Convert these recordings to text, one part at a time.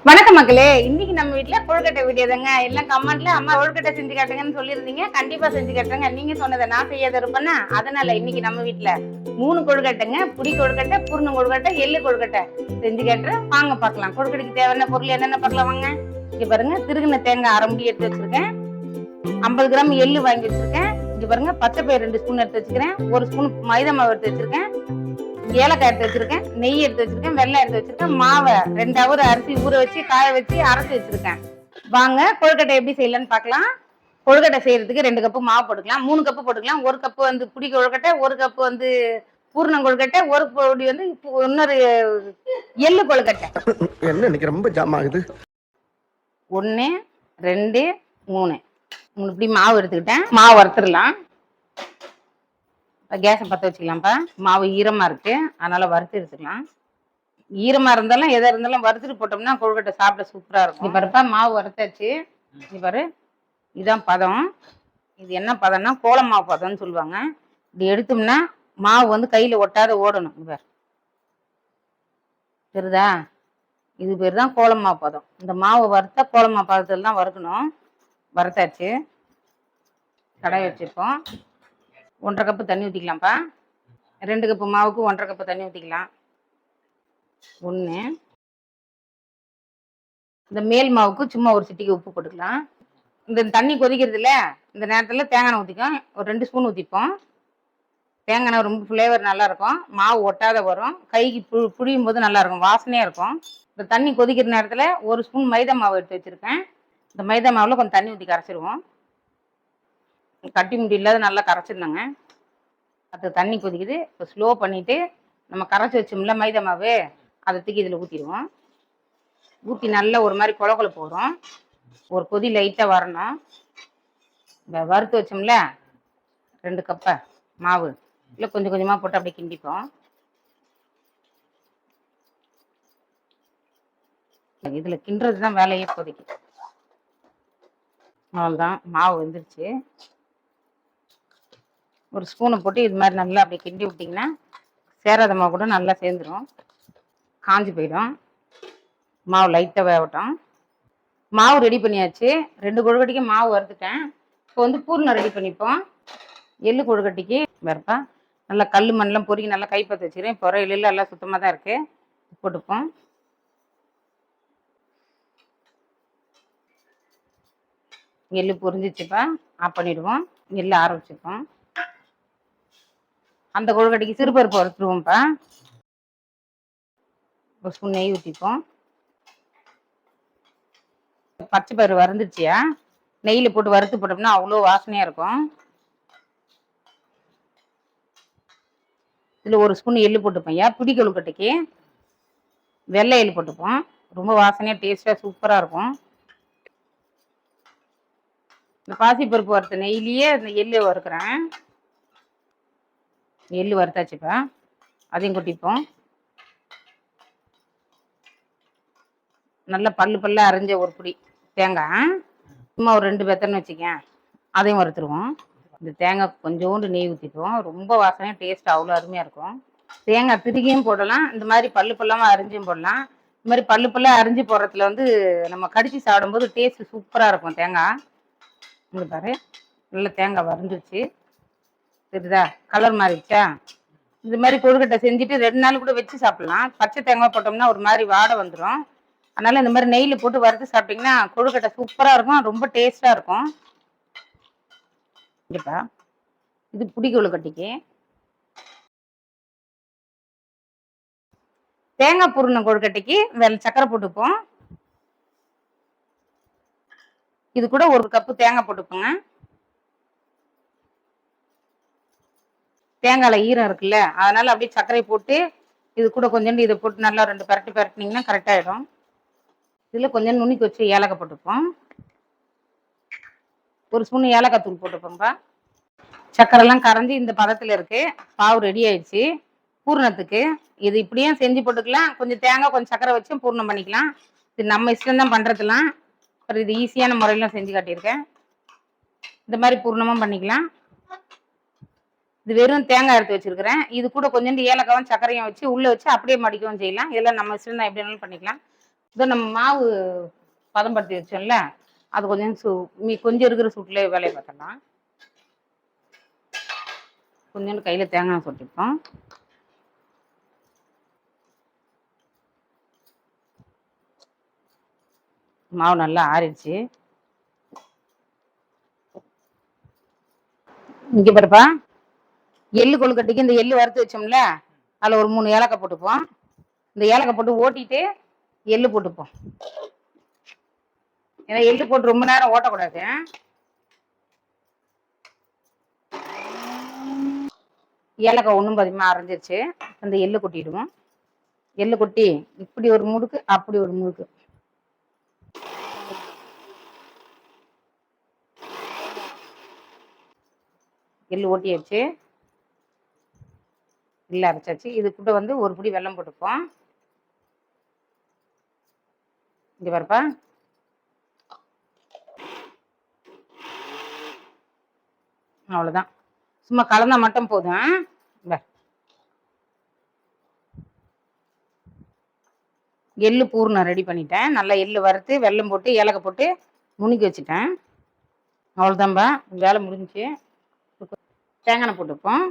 வணக்கம் மக்களே, இன்னைக்கு நம்ம வீட்ல கொழுக்கட்டை வீடியோ தாங்க. எல்லாம் கமெண்ட்ல அம்மா கொழுக்கட்டை செஞ்சு காட்டுங்கன்னு சொல்லியிருந்தீங்க. கண்டிப்பா செஞ்சு காட்டுறேங்க. நீங்க சொன்னதை நான் செய்யாத இருப்பேன்னா, அதனால இன்னைக்கு நம்ம வீட்ல 3 கொழுக்கட்டைங்க. புடி கொழுக்கட்டை, பூர்ண கொழுக்கட்டை, எள்ளு கொழுக்கட்டை செஞ்சு காட்டுறேன். வாங்க பார்க்கலாம். கொழுக்கட்டைக்கு தேவையான பொருள் என்னென்ன பார்க்கலாம் வாங்க. இங்க பாருங்க, திருகுன தேங்காய் 1/2 முடி எடுத்து வச்சிருக்கேன். 50 கிராம் எள்ளு வாங்கி வச்சிருக்கேன். இங்க பாருங்க, பச்சை பயிறு 2 ஸ்பூன் எடுத்து வச்சிருக்கேன். 1 ஸ்பூன் மைதா மாவு எடுத்து வச்சிருக்கேன். ஏலக்காய் எடுத்து வச்சிருக்கேன், நெய் எடுத்து வச்சிருக்கேன், வெள்ளம் எடுத்து வச்சிருக்கேன், மாவை 2 ஹவர் அரிசி ஊற வச்சு காய வச்சு அரைச்சி வச்சிருக்கேன். வாங்க கொழுக்கட்டை எப்படி செய்யலாம்னு பார்க்கலாம். கொழுக்கட்டை செய்யறதுக்கு 2 கப்பு மாவு போட்டுக்கலாம், 3 கப்பு போட்டுக்கலாம். 1 கப்பு வந்து புடி கொழுக்கட்டை, 1 கப்பு வந்து பூர்ணம் கொழுக்கட்டை, 1 பொடி வந்து இன்னொரு எள்ளு கொழுக்கட்டை. என்ன இன்னைக்கு ரொம்ப ஜாம் ஆகுது. 1 2 3 இப்படி மாவு எடுத்துக்கிட்டேன். மாவு வறுத்துடலாம். கேஸை பற்ற வச்சுக்கலாம்ப்பா. மாவு ஈரமாக இருக்கு, அதனால வறுத்து எடுத்துக்கலாம். ஈரமாக இருந்தாலும் எதாக இருந்தாலும் வறுத்துட்டு போட்டோம்னா கொழுக்கட்டை சாப்பிட சூப்பராக இருக்கும். இப்போ பாருப்பா, மாவு வறுத்தாச்சு. இப்போ பாரு, இதுதான் பதம். இது என்ன பதம்னா கோல மாவு பதம்னு சொல்லுவாங்க. இப்படி எடுத்தோம்னா மாவு வந்து கையில் ஒட்டாத ஓடணும். இப்போ தெரியுதா? இது பேர் தான் கோலமாவு பதம். இந்த மாவு வறுத்தா கோலமாவு பதத்தில் தான் வறுக்கணும். வறுத்தாச்சு. கடாய் வச்சுருக்கோம். 1/2 கப்பு தண்ணி ஊற்றிக்கலாம்ப்பா. 2 கப்பு மாவுக்கு 1/2 கப்பு தண்ணி ஊற்றிக்கலாம். 1 இந்த மேல் மாவுக்கு சும்மா ஒரு சிட்டிக்கு உப்பு போட்டுக்கலாம். இந்த தண்ணி கொதிக்கிறது இல்லை, இந்த நேரத்தில் தேங்காய் எண்ணெய் ஊற்றிக்கும். ஒரு 2 ஸ்பூன் ஊற்றிப்போம். தேங்காய் எண்ணெய் ரொம்ப ஃப்ளேவர் நல்லாயிருக்கும். மாவு ஒட்டாத வரும், கைக்கு புழியும் போது நல்லாயிருக்கும், வாசனையாக இருக்கும். இந்த தண்ணி கொதிக்கிற நேரத்தில் 1 ஸ்பூன் மைதா மாவு எடுத்து வச்சுருக்கேன். இந்த மைதா மாவில் கொஞ்சம் தண்ணி ஊற்றி கரைச்சிடுவோம். கட்டி முடி இல்லாத நல்லா கரைச்சிருந்தாங்க. அது தண்ணி கொதிக்குது. இப்போ ஸ்லோ பண்ணிவிட்டு நம்ம கரைச்சி வச்சோம்ல மைதா மாவு, அதை தூக்கி இதில் ஊற்றிடுவோம். ஊற்றி நல்லா ஒரு மாதிரி குழ போகிறோம். ஒரு கொதி லைட்டாக வரணும். இப்போ வறுத்து வச்சோம்ல 2 கப்பை மாவு, இல்லை கொஞ்சம் கொஞ்சமாக போட்டு அப்படியே கிண்டிப்போம். இதில் கிண்டுறது தான் வேலையே இப்போதைக்கு. அவ்வளோதான், மாவு வெந்துருச்சு. ஒரு ஸ்பூனை போட்டு இது மாதிரி நல்லா அப்படியே கிண்டி விட்டிங்கன்னா சேராத மாவு கூட நல்லா சேர்ந்துடும், காஞ்சி போயிடும். மாவு லைட்டாக வேகட்டும். மாவு ரெடி பண்ணியாச்சு. 2 கொழுக்கட்டைக்கு மாவு வறுத்துட்டேன். இப்போ வந்து பூர்ணம் ரெடி பண்ணிப்போம். எள்ளு கொழுக்கட்டைக்கு வேறுப்பா நல்லா கல் மண்ணெலாம் பொறுக்கி நல்லா கைப்பற்ற வச்சுக்கிறேன். இப்போ வர எள்ளு எல்லாம் சுத்தமாக தான் இருக்குது. போட்டுப்போம். எள்ளு பொரிஞ்சிச்சுப்பா, ஆஃப் பண்ணிவிடுவோம். எள்ளு ஆற வச்சுப்போம். அந்த கொழுக்கட்டைக்கு சிறுபருப்பு வறுத்துருவோம்ப்பா. 1 ஸ்பூன் நெய் ஊற்றிப்போம். பச்சை பயிறு வறுந்துருச்சியா, நெய்யில் போட்டு வறுத்து போட்டோம்னா அவ்வளோ வாசனையாக இருக்கும். இதில் 1 ஸ்பூன் எள்ளு போட்டுப்போம். பிடி கொழுக்கட்டைக்கு வெள்ளை எள்ளு போட்டுப்போம். ரொம்ப வாசனையாக டேஸ்ட்டாக சூப்பராக இருக்கும். இந்த பாசிப்பருப்பு வறுத்த நெய்லேயே இந்த எள்ளு வறுக்கிறேன். எள்ளு வறுத்தாச்சுப்பா, அதையும் கொட்டிப்போம். நல்லா பல்லு அரைஞ்ச ஒரு பிடி தேங்காய், சும்மா ஒரு 2 பெத்தன்னு வச்சுக்கேன், அதையும் வறுத்துருவோம். இந்த தேங்காய் கொஞ்சோண்டு நெய் ஊற்றிப்போம். ரொம்ப வாசனையாக டேஸ்ட் அவ்வளோ அருமையாக இருக்கும். தேங்காய் திருகியும் போடலாம், இந்த மாதிரி பல்லாமல் அரிஞ்சும் போடலாம். இந்த மாதிரி பல்லாக அரிஞ்சு போடுறதுல வந்து நம்ம கடிச்சு சாப்பிடும்போது டேஸ்ட் சூப்பராக இருக்கும். தேங்காய் இங்கே பாரு, நல்லா தேங்காய் வரைஞ்சிருச்சு. தெரியுதா? கலர் மாறிடுச்சா? இது மாதிரி கொழுக்கட்டை செஞ்சுட்டு 2 நாள் கூட வச்சு சாப்பிடலாம். பச்சை தேங்காய் போட்டோம்னா ஒரு மாதிரி வாடை வந்துடும். அதனால இந்த மாதிரி நெய்யில் போட்டு வறுத்து சாப்பிட்டிங்கன்னா கொழுக்கட்டை சூப்பராக இருக்கும், ரொம்ப டேஸ்ட்டாக இருக்கும். கண்டிப்பா இது புடி கொழுக்கட்டைக்கு தேங்காய் பூர்ண கொழுக்கட்டைக்கு சக்கரை போட்டுப்போம். இது கூட 1 கப்பு தேங்காய் போட்டுப்போங்க. தேங்காயில ஈரம் இருக்குல்ல, அதனால அப்படியே சர்க்கரை போட்டு இது கூட கொஞ்சோண்டு இதை போட்டு நல்லா 2 பரட்டி பரட்டினீங்கன்னா கரெக்டாகிடும். இதில் கொஞ்சம் நுணுக்கி வச்சு ஏலக்காய் போட்டுப்போம். 1 ஸ்பூன் ஏலக்காய் தூள் போட்டுப்போம்பா. சக்கரைலாம் கரைஞ்சி இந்த பதத்தில் இருக்குது. பாவு ரெடி ஆயிடுச்சு பூர்ணத்துக்கு. இது இப்படியும் செஞ்சு போட்டுக்கலாம், கொஞ்சம் தேங்காய் கொஞ்சம் சக்கரை வச்சும் பூர்ணம் பண்ணிக்கலாம். இது நம்ம இஷ்டம் தான் பண்ணுறதுலாம். அப்புறம் இது ஈஸியான முறையிலும் செஞ்சு காட்டியிருக்கேன். இந்த மாதிரி பூர்ணமும் பண்ணிக்கலாம். இது வெறும் தேங்காய் எடுத்து வச்சிருக்கிறேன். இது கூட கொஞ்சோண்டு ஏலக்காவும் சக்கரையும் வச்சு உள்ளே வச்சு அப்படியே மடிக்கவும் செய்யலாம். இதெல்லாம் நம்ம இஷ்டம் தான், எப்படி வேணாலும் பண்ணிக்கலாம். இதோ நம்ம மாவு பதப்படுத்தி வச்சோம்ல, அது கொஞ்சம் கொஞ்சம் இருக்கிற சூட்டில் வேலையை பார்த்தலாம். கொஞ்சோண்டு கையில் தேங்காய் போட்டுப்போம். மாவு நல்லா ஆறிடுச்சு. இங்கே பாருப்பா, எள்ளு கொழுக்கட்டைக்கு இந்த எள்ளு வறுத்து வச்சோம்ல, அதில் ஒரு 3 ஏலக்காய் போட்டுப்போம். இந்த ஏலக்காய் போட்டு ஓட்டிட்டு எள்ளு போட்டுப்போம். ஏன்னா எள்ளு போட்டு ரொம்ப நேரம் ஓட்டக்கூடாது. ஏலக்காய் ஒன்றும் பாதியமாக அரைஞ்சிருச்சு. அந்த எள்ளு கொட்டிடுவோம். எள்ளு கொட்டி இப்படி ஒரு முடுக்கு, அப்படி ஒரு முடுக்கு. எள்ளு ஓட்டியாச்சு, எள்ளு அரைச்சாச்சு. இது கூட வந்து ஒரு பிடி வெல்லம் போட்டுப்போம். இங்க பாருப்பா, அவ்வளோதான். சும்மா கலந்தா மட்டும் போதும். எள்ளு பூர்ணம் ரெடி பண்ணிட்டேன். நல்லா எள்ளு வறுத்து வெல்லம் போட்டு ஏலக்காய் போட்டு நுணுக்கி வச்சுட்டேன். அவ்வளோதான்பா, வேலை முடிஞ்சிச்சு. தேங்காய் போட்டுப்போம்.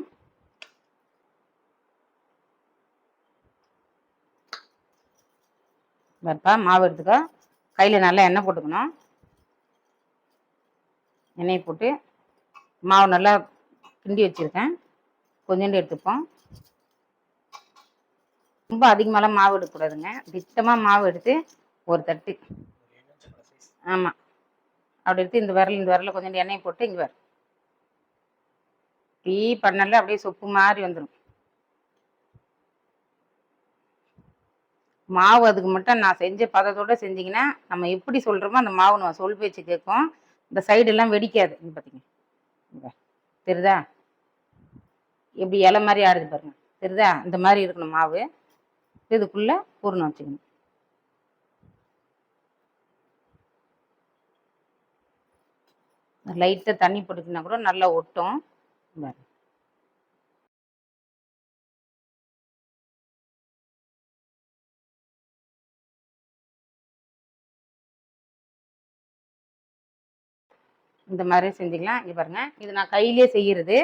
பாருப்பா, மாவு எடுத்துக்கோ. கையில் நல்லா எண்ணெய் போட்டுக்கணும். எண்ணெயை போட்டு மாவு நல்லா கிண்டி வச்சுருக்கேன். கொஞ்சோண்டு எடுத்துப்போம். ரொம்ப அதிகமாகலாம் மாவு எடுக்கக்கூடாதுங்க. திட்டமாக மாவு எடுத்து ஒரு தட்டு, ஆமாம், அப்படி எடுத்து இந்த விரலில் கொஞ்சோண்டு எண்ணெயை போட்டு இங்கே வர டீ பண்ணல, அப்படியே சொப்பு மாதிரி வந்துடும். மாவு அதுக்கு மட்டும் நான் செஞ்ச பதத்தோடு செஞ்சிங்கன்னா நம்ம எப்படி சொல்கிறோமோ அந்த மாவு நம்ம சொல் பேச்சு கேட்கும். இந்த சைடெல்லாம் வெடிக்காது. இங்கே பார்த்தீங்க, தெரியுதா? எப்படி இலை மாதிரி ஆடுது பாருங்க, தெரியுதா? இந்த மாதிரி இருக்கணும் மாவு. இதுக்குள்ளே பூர்ணம் வச்சுக்கணும். லைட்டாக தண்ணி போட்டுக்கினா கூட நல்லா ஒட்டும். இந்த மாதிரி செஞ்சுக்கலாம். இங்கே பாருங்க, இது நான் கையிலே செய்கிறது.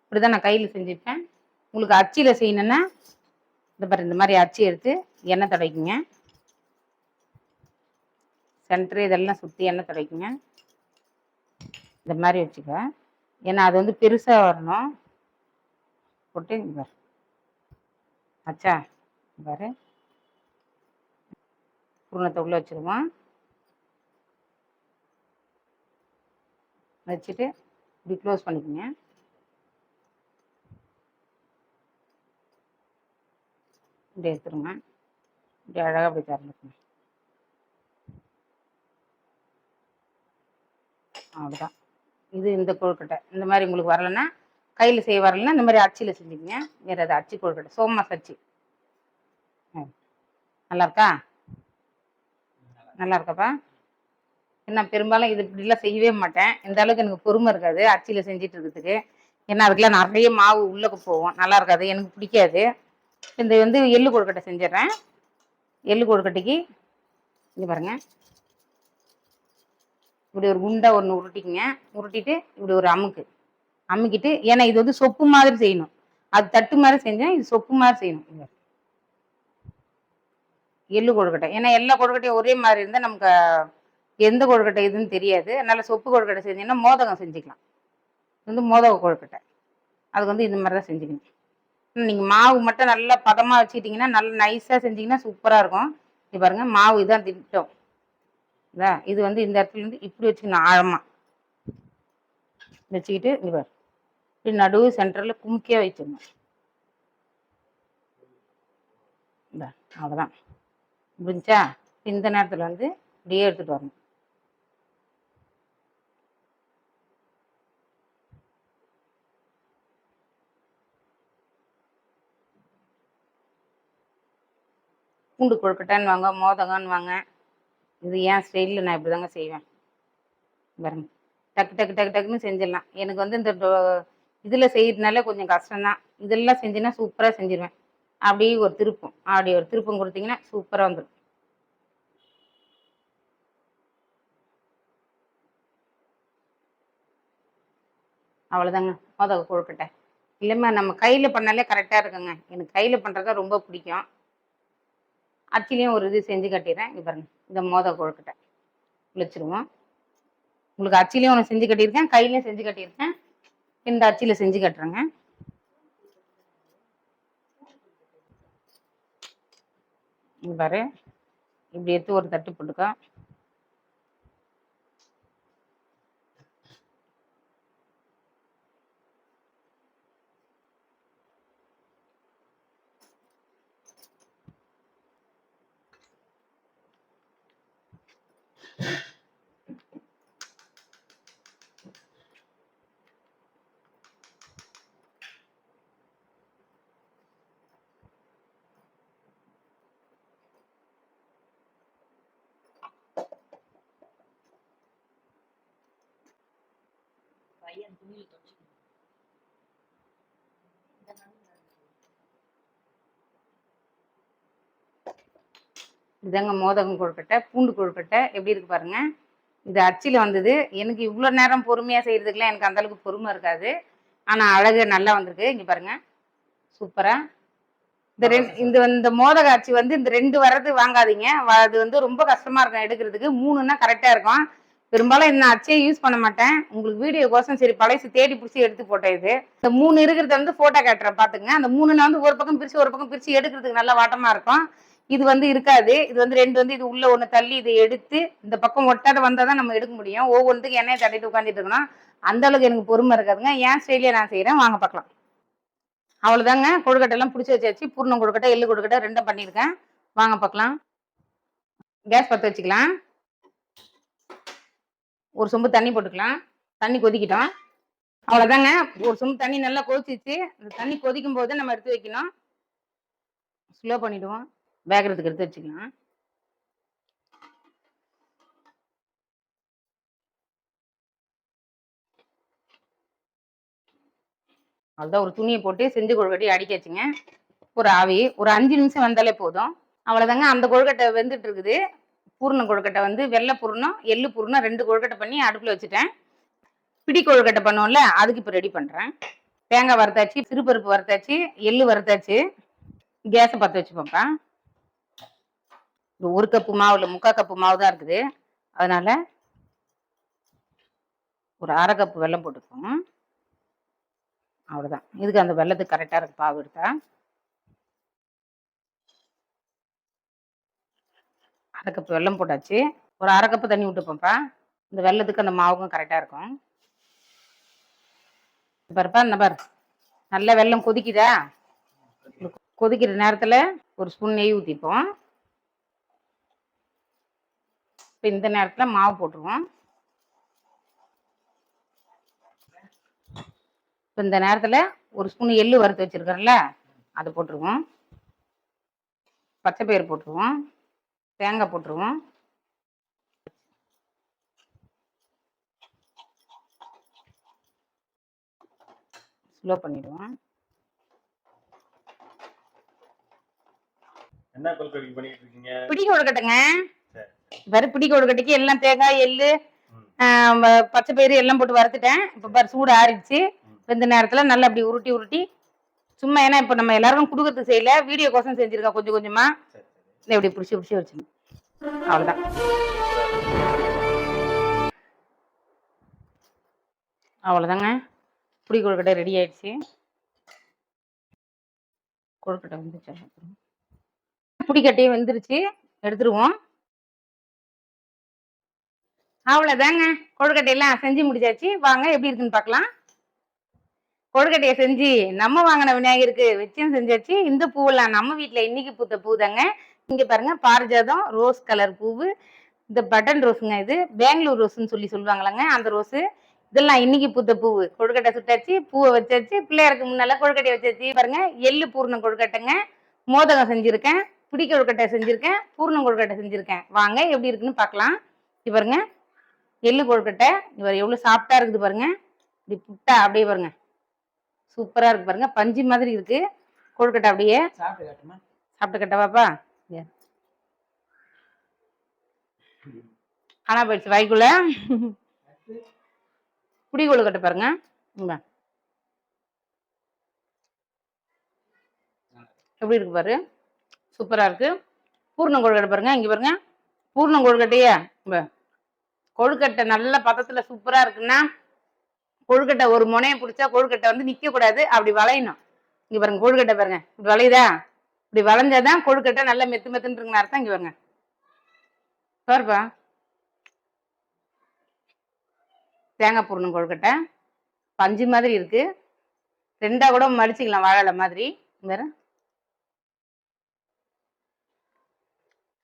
இப்படிதான் நான் கையில் செஞ்சுப்பேன். உங்களுக்கு அச்சியில் செய்யணுன்னா இந்த பாரு, இந்த மாதிரி அச்சு எடுத்து எண்ணெய் தடவிக்குங்க. சென்டரு இதெல்லாம் சுற்றி எண்ணெய் தடவிக்குங்க. இந்த மாதிரி வச்சுக்க, ஏன்னா அது வந்து பெருசாக வரணும். போட்டு இங்கே பாரு, அச்சா பாரு, பூர்ணத்தை உள்ளே வச்சுருவோம். வச்சுட்டு இப்படி க்ளோஸ் பண்ணிக்கோங்க. இப்படி எடுத்துருங்க. இப்படி அழகாக அப்படி திறந்துக்குங்க. அவ்வளோதான். இது இந்த கொழுக்கட்டை. இந்த மாதிரி உங்களுக்கு வரலைன்னா, கையில் செய்ய வரலைன்னா இந்த மாதிரி அச்சியில் செஞ்சுக்கங்க. வேறு அது அச்சு கொழுக்கட்டை, சோமாஸ் அச்சு. நல்லா இருக்கா? நல்லா இருக்காப்பா? நான் பெரும்பாலும் இது இப்படிலாம் செய்யவே மாட்டேன். இந்த அளவுக்கு எனக்கு பொறுமை இருக்காது அச்சியில் செஞ்சுட்டு இருக்கிறதுக்கு. ஏன்னா அதுக்கெல்லாம் நிறைய மாவு உள்ளே போகும், நல்லா இருக்காது, எனக்கு பிடிக்காது. இந்த வந்து எள்ளு கொழுக்கட்டை செஞ்சிடறேன். எள்ளு கொழுக்கட்டைக்கு இங்கே பாருங்கள், இப்படி ஒரு குண்டா ஒன்று உருட்டிக்குங்க. உருட்டிட்டு இப்படி ஒரு அமுக்கிட்டு, ஏன்னா இது வந்து சொப்பு மாதிரி செய்யணும். அது தட்டு மாதிரி செஞ்சேன், இது சொப்பு மாதிரி செய்யணும். எள்ளு கொழுக்கட்டை, ஏன்னா எல்லா கொழுக்கட்டையும் ஒரே மாதிரி இருந்தால் நமக்கு எந்த கொழுக்கட்டை இதுன்னு தெரியாது. அதனால் சொப்பு கொழுக்கட்டை செஞ்சீங்கன்னா மோதகம் செஞ்சுக்கலாம். இது வந்து மோதக கொழுக்கட்டை. அதுக்கு வந்து இந்த மாதிரி தான் செஞ்சுக்கணும். நீங்கள் மாவு மட்டும் நல்லா பதமாக வச்சுக்கிட்டிங்கன்னா, நல்லா நைஸாக செஞ்சிங்கன்னா சூப்பராக இருக்கும். இது பாருங்கள், மாவு இதான் திட்டம். இதான் இது வந்து இந்த இடத்துலேருந்து இப்படி வச்சுக்கணும், ஆழமாக வச்சுக்கிட்டு இங்கே பாரு, இப்படி நடுவு சென்டரில் குமுக்கியாக வச்சிடணும். இந்த அவ்வளோதான், முடிஞ்சா? இந்த நேரத்தில் வந்து இப்படியே எடுத்துகிட்டு வரணும். பூண்டு கொழுக்கட்டைன்னு வாங்க, மோதகம்னு வாங்க. இது ஏன் ஸ்டைலில் நான் இப்படி தாங்க செய்வேன். பாருங்க, டக்கு டக்கு டக்கு டக்குன்னு செஞ்சிடலாம். எனக்கு வந்து இந்த இதில் செய்யறதுனால கொஞ்சம் கஷ்டம்தான். இதெல்லாம் செஞ்சுன்னா சூப்பராக செஞ்சிருவேன். அப்படியே ஒரு திருப்பம், அப்படி ஒரு திருப்பம் கொடுத்தீங்கன்னா சூப்பராக வந்துடும். அவ்வளோதாங்க மோதக கொழுக்கட்டை. இல்லைம்மா நம்ம கையில் பண்ணாலே கரெக்டாக இருக்குங்க. எனக்கு கையில் பண்ணுறது ரொம்ப பிடிக்கும். அச்சிலையும் ஒரு இது செஞ்சு கட்டிடுறேன். இங்கே பாருங்க, இந்த மோதக கொழுக்கட்டை வச்சுருவோம். உங்களுக்கு அச்சிலையும் ஒன்று செஞ்சு கட்டியிருக்கேன், கையிலையும் செஞ்சு கட்டியிருக்கேன். இந்த அச்சியில் செஞ்சு கட்டுறேங்க. இங்கே பாரு, இப்படி எடுத்து ஒரு தட்டு போட்டுக்கோ. இதாங்க மோதகம் கொழுக்கட்டை, பூண்டு கொழுக்கட்டை எப்படி இருக்கு பாருங்க. இது அச்சில் வந்தது. எனக்கு இவ்வளோ நேரம் பொறுமையாக செய்கிறதுக்குலாம் எனக்கு அந்தளவுக்கு பொறுமை இருக்காது. ஆனால் அழகு நல்லா வந்திருக்கு. இங்கே பாருங்க, சூப்பராக. இந்த மோதக அச்சு வந்து இந்த 2 வர்றது வாங்காதீங்க. அது வந்து ரொம்ப கஷ்டமாக இருக்கும் எடுக்கிறதுக்கு. 3ன்னா கரெக்டாக இருக்கும். பெரும்பாலும் இந்த அச்சையை யூஸ் பண்ண மாட்டேன். உங்களுக்கு வீடியோ கோசம் சரி பழைசு தேடி பிடிச்சி எடுத்து போட்டேன். இது இந்த 3 இருக்கிறத வந்து ஃபோட்டோ காட்டுறேன் பார்த்துங்க. அந்த 3னா வந்து ஒரு பக்கம் பிரித்து எடுக்கிறதுக்கு நல்லா வாட்டமாக இருக்கும். இது வந்து இருக்காது. இது வந்து 2 வந்து இது உள்ள ஒன்று தள்ளி இதை எடுத்து இந்த பக்கம் ஒட்டாத வந்தால் தான் நம்ம எடுக்க முடியும். ஒவ்வொன்றுக்கு எண்ணெயை தட்டிட்டு உட்காந்துட்டு இருக்கணும். அந்த அளவுக்கு எனக்கு பொறுமை இருக்காதுங்க. ஏன் ஸ்டைலில் நான் செய்கிறேன், வாங்க பார்க்கலாம். அவ்வளோதாங்க, கொழுக்கட்டையெல்லாம் பிடிச்சி வச்சாச்சு. பூர்ணம் கொழுக்கட்டை, எள்ளு கொழுக்கட்டை 2 பண்ணியிருக்கேன். வாங்க பார்க்கலாம். கேஸ் பற்ற வச்சுக்கலாம். ஒரு சொம்பு தண்ணி போட்டுக்கலாம். தண்ணி கொதிக்கிட்டோம். அவ்வளோதாங்க, ஒரு சொம்பு தண்ணி நல்லா கொதிச்சிச்சு. அந்த தண்ணி கொதிக்கும் போது நம்ம எடுத்து வைக்கணும். ஸ்லோ பண்ணிவிடுவோம். வேகிறதுக்கு எடுத்து வச்சுக்கலாம். அதுதான் ஒரு துணியை போட்டு செஞ்சு கொழுக்கட்டி அடிக்க வச்சுங்க. ஒரு ஆவி ஒரு 5 நிமிஷம் வந்தாலே போதும். அவ்வளோதாங்க, அந்த கொழுக்கட்டை வெந்துட்டு இருக்குது. பூர்ண கொழுக்கட்டை வந்து வெள்ளை பூர்ணம், எள்ளு பூர்ணம் 2 கொழுக்கட்டை பண்ணி அடுப்பில் வச்சுட்டேன். பிடி கொழுக்கட்டை பண்ணுவோம்ல, அதுக்கு இப்போ ரெடி பண்ணுறேன். தேங்காய் வறுத்தாச்சு, சிறுபருப்பு வறுத்தாச்சு, எள்ளு வறுத்தாச்சு. கேஸை பற்ற வச்சுப்போம்ப்பா. ஒரு கப்பு மாவு இல்லை, 3/4 கப்பு மாவு தான் இருக்குது. அதனால ஒரு 1/2 கப்பு வெல்லம் போட்டுப்போம். அவ்வளோதான். இதுக்கு அந்த வெல்லத்துக்கு கரெக்டாக இருக்கு பாவு எடுத்தா. 1/2 கப்பு வெல்லம் போட்டாச்சு. ஒரு 1/2 கப்பு தண்ணி விட்டுப்போம்ப்பா. இந்த வெல்லத்துக்கு அந்த மாவுக்கும் கரெக்டாக இருக்கும். பாருப்பா, இந்த பாரு, நல்ல வெல்லம் கொதிக்குதா? கொதிக்கிற நேரத்தில் ஒரு ஸ்பூன் நெய் ஊற்றிப்போம். இப்போ இந்த நேரத்தில் மாவு போட்டுருவோம். இப்போ இந்த நேரத்தில் ஒரு ஸ்பூன் எள்ளு வறுத்து வச்சுருக்கோம்ல, அதை போட்டுருவோம். பச்சை பயிறு போட்டுருவோம். தேங்காய் போட்டுருவோம். ஸ்லோ பண்ணிடுவோம். என்ன கொழுக்கட்டை பண்ணிட்டு இருக்கீங்க? பிடி கொழுக்கட்டைங்க. பாரு, பிடி கொழுக்கட்டைக்கு எல்லாம் தேங்காய், எள்ளு, பச்சை பயிறு எல்லாம் போட்டு வறுத்துட்டேன். இப்போ பாரு, சூடு ஆறிடுச்சு. இந்த நேரத்தில் நல்லா அப்படி உருட்டி உருட்டி சும்மா, ஏன்னா இப்போ நம்ம எல்லாருக்கும் கொடுக்கறது செய்யல, வீடியோ கோசம் செஞ்சிருக்கா கொஞ்சம் கொஞ்சமா. இப்படி பிடிச்சி பிடிச்சி வச்சுங்க. அவ்வளோதான். அவ்வளோதாங்க, புடி கொழுக்கட்டை ரெடி ஆயிடுச்சு. கொழுக்கட்டை வந்துச்சு. புடிக்கட்டையே வெந்துருச்சு, எடுத்துருவோம். அவ்வளோதாங்க, கொழுக்கட்டையெல்லாம் செஞ்சு முடிச்சாச்சு. வாங்க எப்படி இருக்குன்னு பார்க்கலாம். கொழுக்கட்டையை செஞ்சு நம்ம வாங்கின விநாயகருக்கு வச்சும் செஞ்சாச்சு. இந்த பூவெல்லாம் நம்ம வீட்டில் இன்னைக்கு பூத்த பூ தாங்க. இங்கே பாருங்க, பாரிஜாதம் ரோஸ் கலர் பூவு. இந்த பட்டன் ரோஸுங்க, இது பெங்களூர் ரோஸ்ன்னு சொல்லுவாங்களாங்க, அந்த ரோஸு. இதெல்லாம் இன்னைக்கு பூத்த பூவு. கொழுக்கட்டை சுட்டாச்சு, பூவை வச்சாச்சு, பிள்ளையாருக்கு முன்னால கொழுக்கட்டையை வச்சாச்சு. பாருங்க, எள்ளு பூர்ணம் கொழுக்கட்டைங்க, மோதகம் செஞ்சுருக்கேன், பிடி கொழுக்கட்டை செஞ்சுருக்கேன், பூர்ணம் கொழுக்கட்டை செஞ்சுருக்கேன். வாங்க எப்படி இருக்குன்னு பார்க்கலாம். இது பாருங்க, எள்ளு கொழுக்கட்டை. இவர் எவ்வளோ சாஃப்டாக இருக்குது பாருங்க. இப்படி புட்டா அப்படியே பாருங்க, சூப்பராக இருக்கு பாருங்க, பஞ்சு மாதிரி இருக்கு கொழுக்கட்டை. அப்படியே சாப்பிட்டு கட்டவாப்பா. ஆனா போயிடுச்சு வாய்க்குள்ள. புடி கொழுக்கட்டை பாருங்க, இங்க எப்படி இருக்கு பாரு, சூப்பரா இருக்கு. பூர்ணம் கொழுக்கட்டை பாருங்க, இங்க பாருங்க. பூர்ணம் கொழுக்கட்டையே கொழுக்கட்டை நல்ல பதத்துல சூப்பரா இருக்குன்னா, கொழுக்கட்டை ஒரு முனைய பிடிச்சா கொழுக்கட்டை வந்து நிக்க கூடாது, அப்படி வளையணும். இங்க பாருங்க கொழுக்கட்டை பாருங்க, இப்படி வளையுதா? இப்படி வளைஞ்சாதான் கொழுக்கட்டை நல்லா மெத்து மெத்துன்னு இருக்குன்னு அர்த்தம். இங்க பாருங்க, பாருப்பா, தேங்காய் பூர்ணம் கொழுக்கட்டை பஞ்சு மாதிரி இருக்கு. ரெண்டா கூட மடிச்சுக்கலாம் வாழை மாதிரி. வேற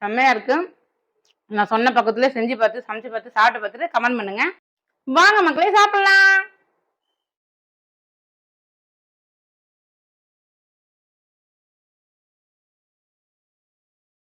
செம்மையா இருக்கு. நான் சொன்ன பக்கத்துல செஞ்சு பார்த்து சமைச்சு பார்த்து சாப்பிட்டு பார்த்துட்டு கமெண்ட் பண்ணுங்க. வாங்க மக்களே சாப்பிடலாம்.